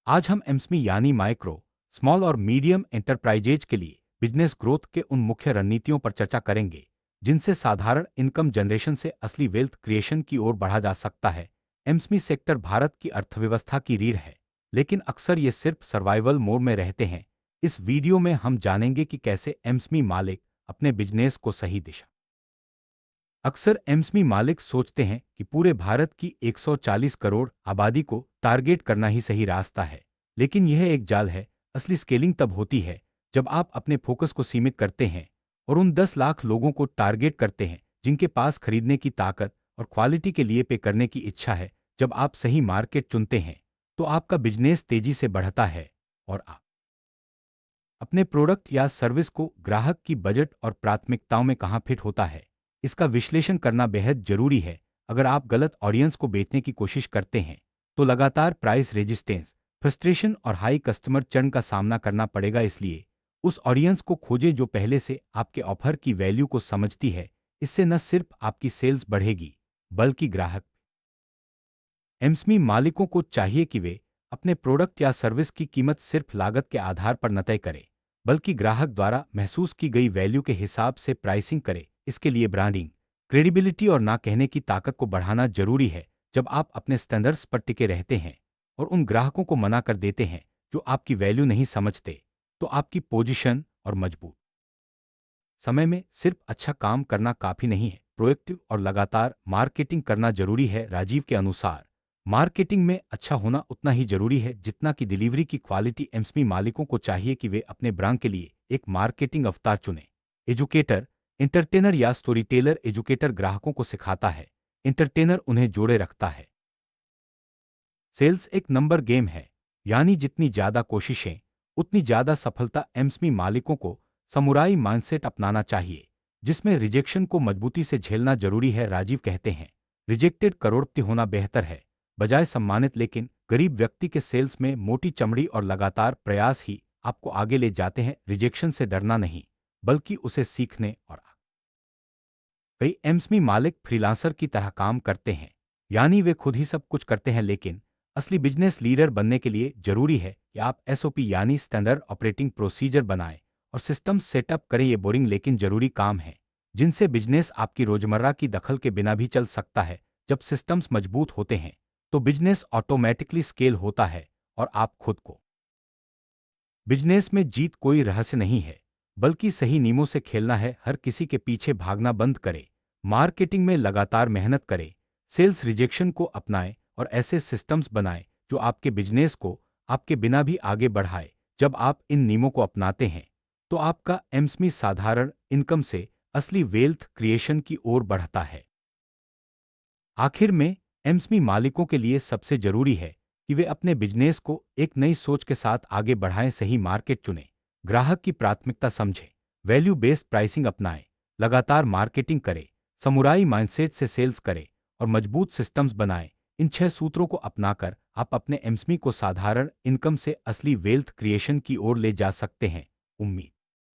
आज हम एमएसएमई यानी माइक्रो, स्मॉल और मीडियम एंटरप्राइजेज के लिए बिजनेस ग्रोथ के उन मुख्य रणनीतियों पर चर्चा करेंगे जिनसे साधारण इनकम जनरेशन से असली वेल्थ क्रिएशन की ओर बढ़ा जा सकता है। एमएसएमई सेक्टर भारत की अर्थव्यवस्था की रीढ़ है, लेकिन अक्सर ये सिर्फ सर्वाइवल मोड में रहते हैं। इस वीडियो में हम जानेंगे कि कैसे एमएसएमई मालिक अपने बिजनेस को सही दिशा। अक्सर एमएसएमई मालिक सोचते हैं कि पूरे भारत की 140 करोड़ आबादी को टारगेट करना ही सही रास्ता है, लेकिन यह एक जाल है। असली स्केलिंग तब होती है जब आप अपने फोकस को सीमित करते हैं और उन 10 लाख लोगों को टारगेट करते हैं जिनके पास खरीदने की ताकत और क्वालिटी के लिए पे करने की इच्छा है। जब आप सही मार्केट चुनते हैं तो आपका बिजनेस तेजी से बढ़ता है और आप अपने प्रोडक्ट या सर्विस को ग्राहक की बजट और प्राथमिकताओं में कहाँ फिट होता है, इसका विश्लेषण करना बेहद जरूरी है। अगर आप गलत ऑडियंस को बेचने की कोशिश करते हैं तो लगातार प्राइस रेजिस्टेंस, फ्रस्ट्रेशन और हाई कस्टमर चर्न का सामना करना पड़ेगा। इसलिए उस ऑडियंस को खोजें जो पहले से आपके ऑफर की वैल्यू को समझती है। इससे न सिर्फ आपकी सेल्स बढ़ेगी बल्कि ग्राहक एमएसएमई मालिकों को चाहिए कि वे अपने प्रोडक्ट या सर्विस की कीमत सिर्फ लागत के आधार पर न तय करें, बल्कि ग्राहक द्वारा महसूस की गई वैल्यू के हिसाब से प्राइसिंग करें। इसके लिए ब्रांडिंग, क्रेडिबिलिटी और ना कहने की ताकत को बढ़ाना जरूरी है। जब आप अपने स्टैंडर्ड्स पर टिके रहते हैं और उन ग्राहकों को मना कर देते हैं जो आपकी वैल्यू नहीं समझते, तो आपकी पोजीशन और मजबूत समय में सिर्फ अच्छा काम करना काफी नहीं है, प्रोएक्टिव और लगातार मार्केटिंग करना जरूरी है। राजीव के अनुसार मार्केटिंग में अच्छा होना उतना ही जरूरी है जितना कि डिलीवरी की क्वालिटी। एमएसएमई मालिकों को चाहिए कि वे अपने ब्रांड के लिए एक मार्केटिंग अवतार चुनें। एजुकेटर, एंटरटेनर या स्टोरी टेलर। एजुकेटर ग्राहकों को सिखाता है, एंटरटेनर उन्हें जोड़े रखता है। सेल्स एक नंबर गेम है, यानी जितनी ज्यादा कोशिशें उतनी ज्यादा सफलता। एमएसएमई मालिकों को समुराई माइंडसेट अपनाना चाहिए जिसमें रिजेक्शन को मजबूती से झेलना जरूरी है। राजीव कहते हैं, रिजेक्टेड करोड़पति होना बेहतर है बजाय सम्मानित। लेकिन गरीब व्यक्ति के सेल्स में मोटी चमड़ी और लगातार प्रयास ही आपको आगे ले जाते हैं। रिजेक्शन से डरना नहीं बल्कि उसे सीखने और कई एमएसएमई मालिक फ्रीलांसर की तरह काम करते हैं, यानी वे खुद ही सब कुछ करते हैं। लेकिन असली बिजनेस लीडर बनने के लिए जरूरी है कि आप एसओपी यानी स्टैंडर्ड ऑपरेटिंग प्रोसीजर बनाएं और सिस्टम सेटअप करें। ये बोरिंग लेकिन जरूरी काम है जिनसे बिजनेस आपकी रोजमर्रा की दखल के बिना भी चल सकता है। जब सिस्टम्स मजबूत होते हैं तो बिजनेस ऑटोमेटिकली स्केल होता है और आप खुद को बिजनेस में जीत कोई रहस्य नहीं है बल्कि सही नियमों से खेलना है। हर किसी के पीछे भागना बंद करें, मार्केटिंग में लगातार मेहनत करें, सेल्स रिजेक्शन को अपनाएं और ऐसे सिस्टम्स बनाएं जो आपके बिजनेस को आपके बिना भी आगे बढ़ाए। जब आप इन नियमों को अपनाते हैं तो आपका एमएसएमई साधारण इनकम से असली वेल्थ क्रिएशन की ओर बढ़ता है। आखिर में एमएसएमई मालिकों के लिए सबसे जरूरी है कि वे अपने बिजनेस को एक नई सोच के साथ आगे बढ़ाएं। सही मार्केट चुनें, ग्राहक की प्राथमिकता समझें, वैल्यू बेस्ड प्राइसिंग अपनाएं, लगातार मार्केटिंग करें, समुराई माइंडसेट से सेल्स करें और मजबूत सिस्टम्स बनाएं। इन 6 सूत्रों को अपनाकर आप अपने एमएसएमई को साधारण इनकम से असली वेल्थ क्रिएशन की ओर ले जा सकते हैं। उम्मीद